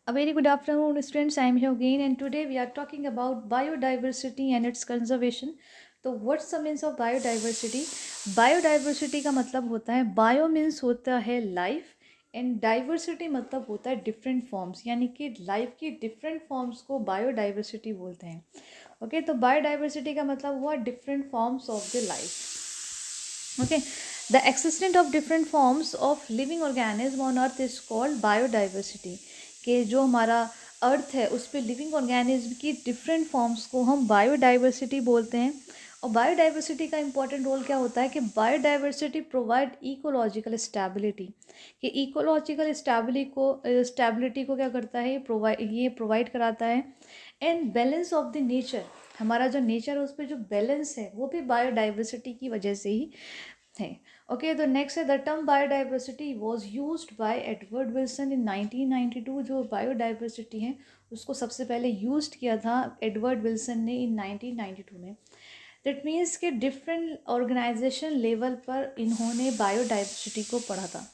A very good afternoon, students. I am here again, and today we are talking about biodiversity and its conservation. तो what's the means of biodiversity? Biodiversity का मतलब होता है bio means होता है life and diversity मतलब होता है different forms, यानी कि life की different forms को biodiversity बोलते हैं. ओके तो biodiversity का मतलब हुआ different forms of the life. Okay, the existence of different forms of living organism on earth is called biodiversity. कि जो हमारा अर्थ है उस पर लिविंग ऑर्गेनिज्म की डिफरेंट फॉर्म्स को हम बायोडाइवर्सिटी बोलते हैं. और बायोडाइवर्सिटी का इंपॉर्टेंट रोल क्या होता है कि बायोडाइवर्सिटी प्रोवाइड इकोलॉजिकल स्टेबिलिटी. कि इकोलॉजिकल स्टेबिलिटी को क्या करता है, ये प्रोवाइड कराता है. And balance of the nature, हमारा जो नेचर है उस पर जो बैलेंस है वो भी बायोडाइवर्सिटी की वजह से ही है. ओके तो नेक्स्ट है the term biodiversity was used by Edward Wilson in 1992. जो बायोडाइवर्सिटी है उसको सबसे पहले यूज्ड किया था एडवर्ड विल्सन ने इन 1992 में. दैट मीन्स कि डिफरेंट ऑर्गेनाइजेशन लेवल पर इन्होंने बायोडाइवर्सिटी को पढ़ा था.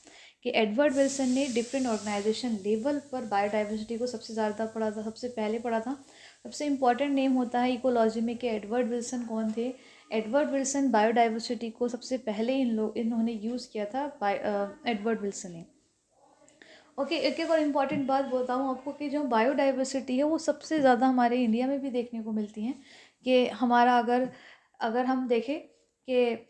कि एडवर्ड विल्सन ने डिफरेंट ऑर्गेनाइजेशन लेवल पर बायोडाइवर्सिटी को सबसे ज़्यादा पढ़ा था, सबसे पहले पढ़ा था. सबसे इम्पॉर्टेंट नेम होता है इकोलॉजी में कि एडवर्ड विल्सन कौन थे. एडवर्ड विल्सन बायोडाइवर्सिटी को सबसे पहले इन्होंने यूज़ किया था एडवर्ड विल्सन ने. ओके एक एक और इम्पॉर्टेंट बात बताऊँ आपको कि जो बायोडाइवर्सिटी है वो सबसे ज़्यादा हमारे इंडिया में भी देखने को मिलती हैं. कि हमारा अगर अगर हम देखें कि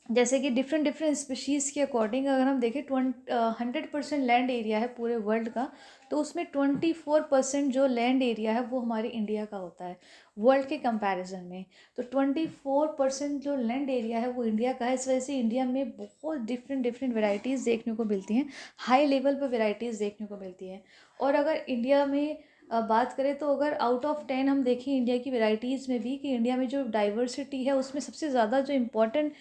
जैसे कि डिफरेंट डिफरेंट स्पीशीज़ के अकॉर्डिंग अगर हम देखें 100% लैंड एरिया है पूरे वर्ल्ड का, तो उसमें 24% जो लैंड एरिया है वो हमारे इंडिया का होता है वर्ल्ड के कंपैरिजन में. तो 24% जो लैंड एरिया है वो इंडिया का है. इस वजह से इंडिया में बहुत डिफरेंट डिफरेंट वेराइटीज़ देखने को मिलती हैं, हाई लेवल पर वेराइटीज़ देखने को मिलती हैं. और अगर इंडिया में बात करें तो अगर आउट ऑफ 10 हम देखें इंडिया की वेराइटीज़ में भी कि इंडिया में जो डाइवर्सिटी है उसमें सबसे ज़्यादा जो इम्पोर्टेंट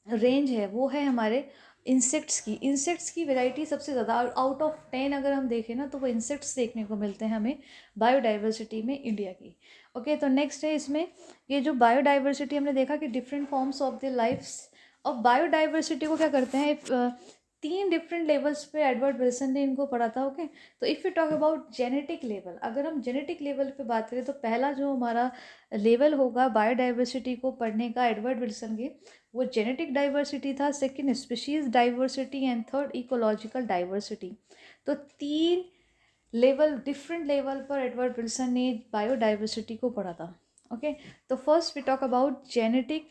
रेंज है वो है हमारे इंसेक्ट्स की वैरायटी सबसे ज़्यादा. आउट ऑफ 10 अगर हम देखें ना तो वो इंसेक्ट्स देखने को मिलते हैं हमें बायोडाइवर्सिटी में इंडिया की. ओके तो नेक्स्ट है इसमें ये जो बायोडाइवर्सिटी हमने देखा कि different forms of the lifes. और बायोडाइवर्सिटी को क्या करते हैं 3 डिफरेंट लेवल्स पे एडवर्ड विल्सन ने इनको पढ़ा था. ओके तो if you talk about genetic level, अगर हम जेनेटिक लेवल पे बात करें तो पहला जो हमारा लेवल होगा बायोडाइवर्सिटी को पढ़ने का एडवर्ड विल्सन के, वो जेनेटिक डाइवर्सिटी था. Second species diversity and third ecological diversity. तो 3 लेवल डिफरेंट लेवल पर एडवर्ड विल्सन ने बायोडाइवर्सिटी को पढ़ा था. ओके तो first we talk about genetic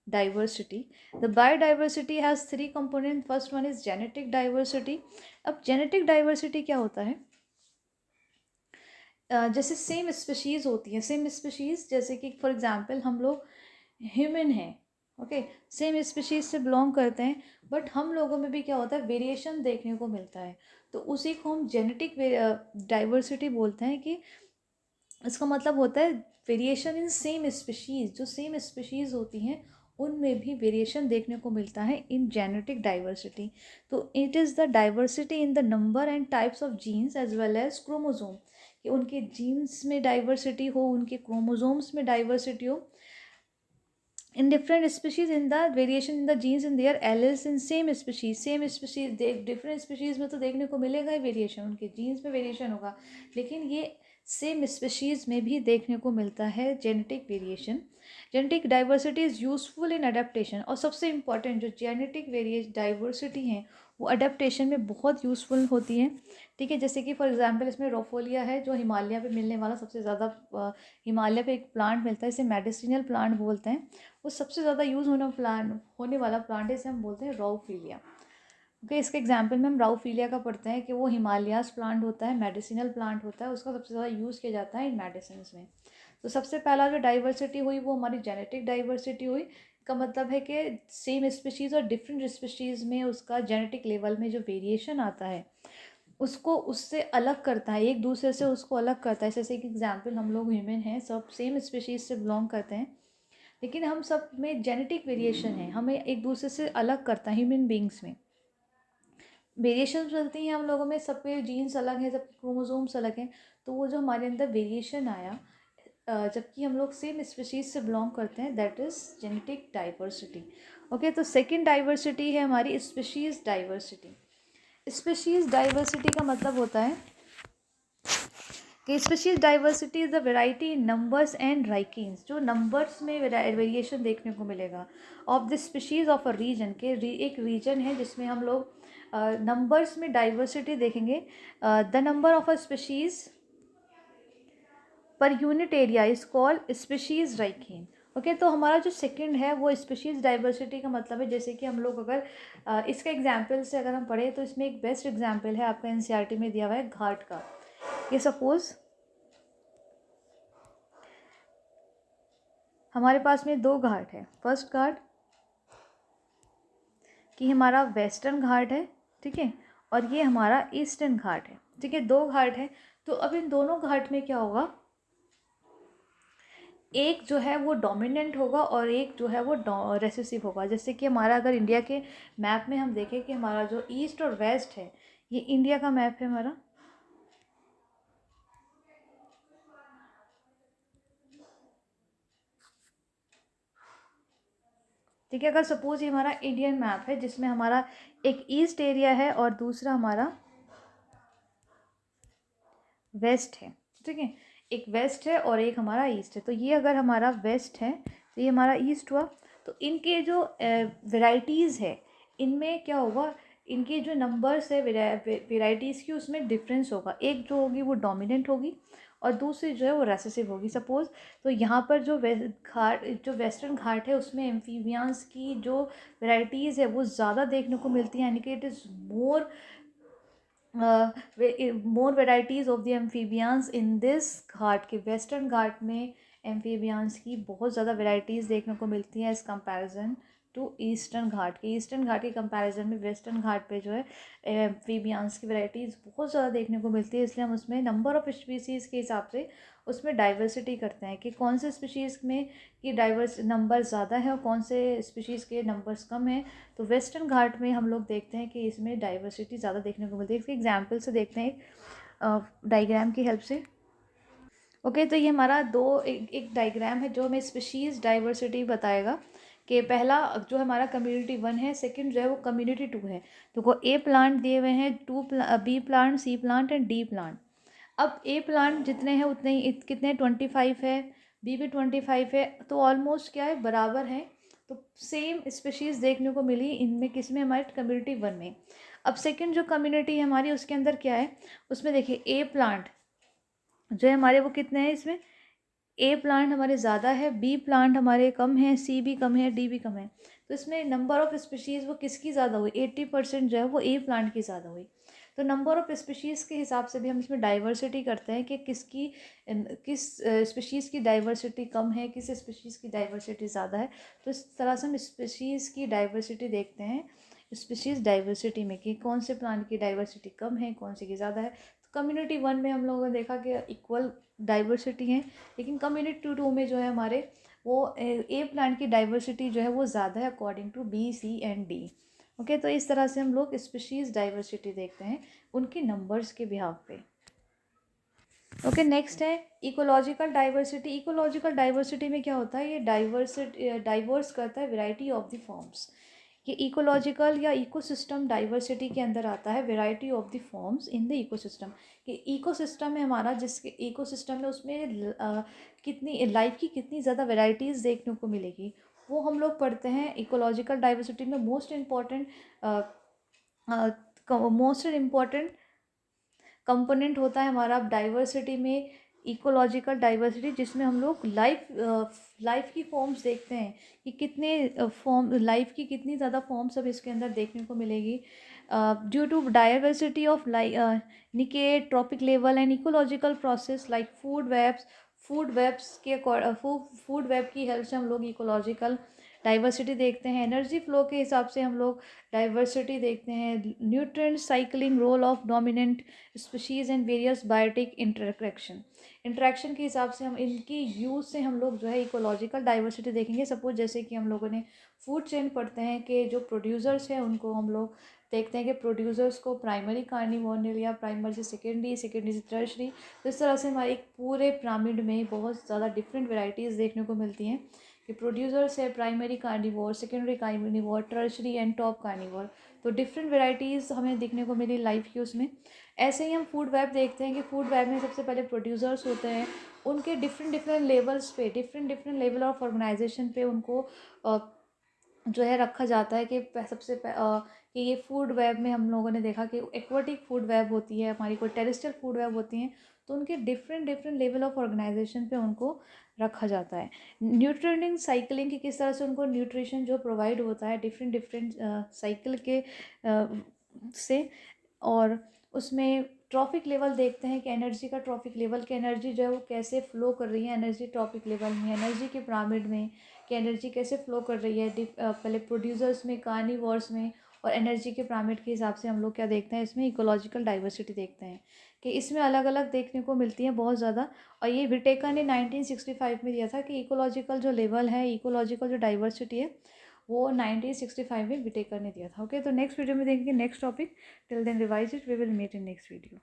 diversity. The biodiversity has 3 component. First one is genetic diversity. अब genetic diversity क्या होता है, जैसे सेम स्पीशीज़ होती हैं, सेम स्पीशीज़ जैसे कि फॉर एग्जांपल हम लोग ह्यूमन हैं. ओके सेम स्पीशीज से बिलोंग करते हैं, बट हम लोगों में भी क्या होता है वेरिएशन देखने को मिलता है. तो उसी को हम जेनेटिक डाइवर्सिटी बोलते हैं. कि इसका मतलब होता है वेरिएशन इन सेम स्पीशीज़. जो सेम स्पीशीज़ होती हैं उनमें भी वेरिएशन देखने को मिलता है इन जेनेटिक डाइवर्सिटी. तो it is the diversity in the number and types of genes as well as chromosome. कि उनके जीन्स में डाइवर्सिटी हो, उनके क्रोमोजोम्स में डाइवर्सिटी हो. In different species in the variation in the genes in their alleles in same species. Same species different species में तो देखने को मिलेगा ही वेरिएशन, उनके जीन्स में वेरिएशन होगा, लेकिन ये सेम स्पीशीज़ में भी देखने को मिलता है genetic variation. Genetic diversity is useful in adaptation. और सबसे इम्पॉर्टेंट जो जेनेटिक डाइवर्सिटी हैं वो अडेप्टेशन में बहुत यूज़फुल होती हैं. ठीक है जैसे कि फॉर एग्जांपल इसमें रोफोलिया है जो हिमालय पे मिलने वाला सबसे ज़्यादा हिमालय पे एक प्लांट मिलता है, इसे मेडिसिनल प्लांट बोलते हैं. वो सबसे ज़्यादा यूज़ होने वाला प्लांट है, इसे हम बोलते हैं राउफीलिया. ओके इसके एग्जांपल में हम राउफीलिया का पढ़ते हैं कि वो हिमालयास प्लांट होता है, मेडिसिनल प्लांट होता है, उसका सबसे ज़्यादा यूज़ किया जाता है इन मेडिसिन में. तो सबसे पहला जो डाइवर्सिटी हुई वो हमारी जेनेटिक डाइवर्सिटी हुई. का मतलब है कि सेम स्पीशीज़ और डिफरेंट स्पीशीज़ में उसका जेनेटिक लेवल में जो वेरिएशन आता है उसको उससे अलग करता है, एक दूसरे से उसको अलग करता है. जैसे कि एग्जांपल हम लोग ह्यूमन हैं, सब सेम स्पीशीज़ से बिलोंग करते हैं, लेकिन हम सब में जेनेटिक वेरिएशन है, हमें एक दूसरे से अलग करता है. ह्यूमन बींग्स में वेरिएशन चलती हैं हम लोगों में, सबके जीन्स अलग हैं, सबके क्रोमोसोम्स अलग हैं. तो वो जो हमारे अंदर वेरिएशन आया जबकि हम लोग सेम स्पीशीज़ से बिलोंग करते हैं, that is genetic diversity. Okay तो सेकंड डाइवर्सिटी है हमारी स्पीशीज़ डाइवर्सिटी. स्पीशीज़ डाइवर्सिटी का मतलब होता है कि species diversity is the variety in numbers and rankings, जो नंबर्स में वेरिएशन देखने को मिलेगा of the species of a region के एक रीजन है जिसमें हम लोग नंबर्स में डाइवर्सिटी देखेंगे. The number of a species per unit area is called species ranking. Okay, तो हमारा जो सेकंड है वो स्पीशीज़ डाइवर्सिटी का मतलब है, जैसे कि हम लोग अगर इसका एग्जाम्पल से अगर हम पढ़ें तो इसमें एक बेस्ट एग्जाम्पल है आपका एनसीईआरटी में दिया हुआ है घाट का. ये सपोज हमारे पास में दो घाट है. फर्स्ट घाट कि हमारा वेस्टर्न घाट है, ठीक है, और ये हमारा ईस्टर्न घाट है, ठीक है. दो घाट है. तो अब इन दोनों घाट में क्या होगा, एक जो है वो डोमिनेंट होगा और एक जो है वो रेसेसिव होगा. जैसे कि हमारा अगर इंडिया के मैप में हम देखें कि हमारा जो ईस्ट और वेस्ट है, ये इंडिया का मैप है हमारा. ठीक है, अगर सपोज ये हमारा इंडियन मैप है जिसमें हमारा एक ईस्ट एरिया है और दूसरा हमारा वेस्ट है, ठीक है. एक वेस्ट है और एक हमारा ईस्ट है. तो ये अगर हमारा वेस्ट है तो ये हमारा ईस्ट हुआ. तो इनके जो वेराइटीज़ है इनमें क्या होगा, इनके जो नंबर्स है वेराइटीज़ की उसमें डिफरेंस होगा. एक जो होगी वो डोमिनेंट होगी और दूसरी जो है वो रेसेसिव होगी. सपोज तो यहाँ पर जो वेस्टर्न घाट है उसमें एम्फीबियंस की जो वेराइटीज़ है वो ज़्यादा देखने को मिलती हैं, यानी कि it is more varieties of the amphibians in this ghat के वेस्टर्न घाट में एम्फीबियंस की बहुत ज़्यादा वेराइटीज़ देखने को मिलती हैं एज़ कंपैरिजन टू ईस्टर्न घाट के. ईस्टर्न घाट के कंपैरिजन में वेस्टर्न घाट पे जो है एम्फीबियंस की वेराइटीज़ बहुत ज़्यादा देखने को मिलती है. इसलिए हम उसमें नंबर ऑफ़ स्पीसीज़ के हिसाब से उसमें डाइवर्सिटी करते हैं कि कौन से स्पीशीज़ में की डाइवर्स नंबर ज़्यादा है और कौन से स्पीशीज़ के नंबर्स कम हैं. तो वेस्टर्न घाट में हम लोग देखते हैं कि इसमें डाइवर्सिटी ज़्यादा देखने को मिलती है. इसके एग्जाम्पल से देखते हैं डायग्राम की हेल्प से. ओके, तो ये हमारा एक डायग्राम है जो हमें स्पीशीज़ डाइवर्सिटी बताएगा कि पहला जो हमारा कम्युनिटी 1 है, सेकंड जो है वो कम्युनिटी 2 है. तो को ए प्लांट दिए हुए हैं, B plant, C plant and D plant. अब ए प्लांट जितने हैं उतने ही कितने 25 है, बी भी 25 है, तो ऑलमोस्ट क्या है बराबर है. तो सेम स्पीशीज़ देखने को मिली इनमें, किसमें, हमारे कम्युनिटी 1 में. अब सेकंड जो कम्युनिटी है हमारी उसके अंदर क्या है, उसमें देखिए ए प्लांट जो है हमारे वो कितने हैं इसमें, ए प्लांट हमारे ज़्यादा है, बी प्लांट हमारे कम है, सी भी कम है, डी भी कम है. तो इसमें नंबर ऑफ़ स्पीशीज़ वो किसकी ज़्यादा हुई, 80% जो है वो ए प्लांट की ज़्यादा हुई. तो नंबर ऑफ़ स्पीशीज़ के हिसाब से भी हम इसमें डाइवर्सिटी करते हैं कि किस स्पीशीज़ की डाइवर्सिटी कम है, किस स्पीशीज़ की डाइवर्सिटी ज़्यादा है. तो इस तरह से हम स्पीशीज़ की डाइवर्सिटी देखते हैं स्पीशीज़ डाइवर्सिटी में कि कौन से प्लांट की डाइवर्सिटी कम है, कौन से की ज़्यादा है. तो कम्युनिटी 1 में हम लोगों ने देखा कि इक्वल डाइवर्सिटी है, लेकिन कम्युनिटी 2 में जो है हमारे वो ए प्लांट की डाइवर्सिटी जो है वो ज़्यादा है according to B, C and D. Okay, तो इस तरह से हम लोग स्पीशीज़ डाइवर्सिटी देखते हैं उनके नंबर्स के बिहाफ पे. ओके, नेक्स्ट है इकोलॉजिकल डाइवर्सिटी. इकोलॉजिकल डाइवर्सिटी में क्या होता है, ये डाइवर्स करता है वेराइटी ऑफ द फॉर्म्स. ये इकोलॉजिकल या इकोसिस्टम डाइवर्सिटी के अंदर आता है variety of the forms in the ecosystem. कि इकोसिस्टम है हमारा, जिसके इकोसिस्टम है उसमें कितनी लाइफ की कितनी ज़्यादा वेराइटीज़ देखने को मिलेगी, वो हम लोग पढ़ते हैं इकोलॉजिकल डाइवर्सिटी में. मोस्ट इम्पॉर्टेंट कंपोनेंट होता है हमारा डाइवर्सिटी में इकोलॉजिकल डाइवर्सिटी, जिसमें हम लोग लाइफ की फॉर्म्स देखते हैं कि कितने फॉर्म लाइफ की कितनी ज़्यादा फॉर्म्स अब इसके अंदर देखने को मिलेगी. ड्यू टू डाइवर्सिटी ऑफ निकेट trophic level and ecological process like food web की हेल्प से हम लोग इकोलॉजिकल डाइवर्सिटी देखते हैं. एनर्जी फ्लो के हिसाब से हम लोग डाइवर्सिटी देखते हैं. Nutrient cycling role of dominant species and various biotic interaction के हिसाब से हम इनकी यूज़ से हम लोग जो है इकोलॉजिकल डाइवर्सिटी देखेंगे. सपोज जैसे कि हम लोगों ने फूड चेन पढ़ते हैं कि जो प्रोड्यूसर्स हैं उनको हम लोग देखते हैं कि प्रोड्यूसर्स को प्राइमरी कार्निवोर ने लिया, प्राइमरी से सेकेंडरी, सेकेंडरी से टर्शरी. तो इस तरह से हमारे एक पूरे पिरामिड में बहुत ज़्यादा डिफरेंट वेराइटीज़ देखने को मिलती हैं कि प्रोड्यूसर्स है primary carnivore, secondary carnivore, tertiary and top carnivore. तो डिफरेंट वेराइटीज़ हमें देखने को मिली लाइफ की उसमें। ऐसे ही हम फूड वेब देखते हैं कि फूड वेब में सबसे पहले प्रोड्यूसर्स होते हैं, उनके डिफरेंट डिफरेंट लेवल्स पे, different different level of organization पे उनको जो है रखा जाता है कि कि ये फूड वेब में हम लोगों ने देखा कि एक्वाटिक फूड वेब होती है हमारी, कोई टेरेस्ट्रियल फूड वेब होती हैं, तो उनके different different level of organization पे उनको रखा जाता है। न्यूट्रिएंट साइकिलिंग की किस तरह से उनको न्यूट्रिशन जो प्रोवाइड होता है डिफरेंट डिफरेंट साइकिल के से। और उसमें ट्रॉफिक लेवल देखते हैं कि एनर्जी का ट्रॉफिक लेवल, कि एनर्जी जो है वो कैसे फ्लो कर रही है एनर्जी ट्रॉफिक लेवल में, एनर्जी के पिरामिड में, कि एनर्जी कैसे फ्लो कर रही है पहले प्रोड्यूसर्स में, कार्निवोर्स में, और एनर्जी के पिरामिड के हिसाब से हम लोग क्या देखते हैं इसमें, इकोलॉजिकल डाइवर्सिटी देखते हैं कि इसमें अलग अलग देखने को मिलती है बहुत ज़्यादा। और ये विटेकर ने 1965 में दिया था कि इकोलॉजिकल जो लेवल है, इकोलॉजिकल जो डाइवर्सिटी है वो 1965 में विटेकर ने दिया था। ओके, तो नेक्स्ट वीडियो में देखेंगे next topic. Till then revise it, we will meet in next video.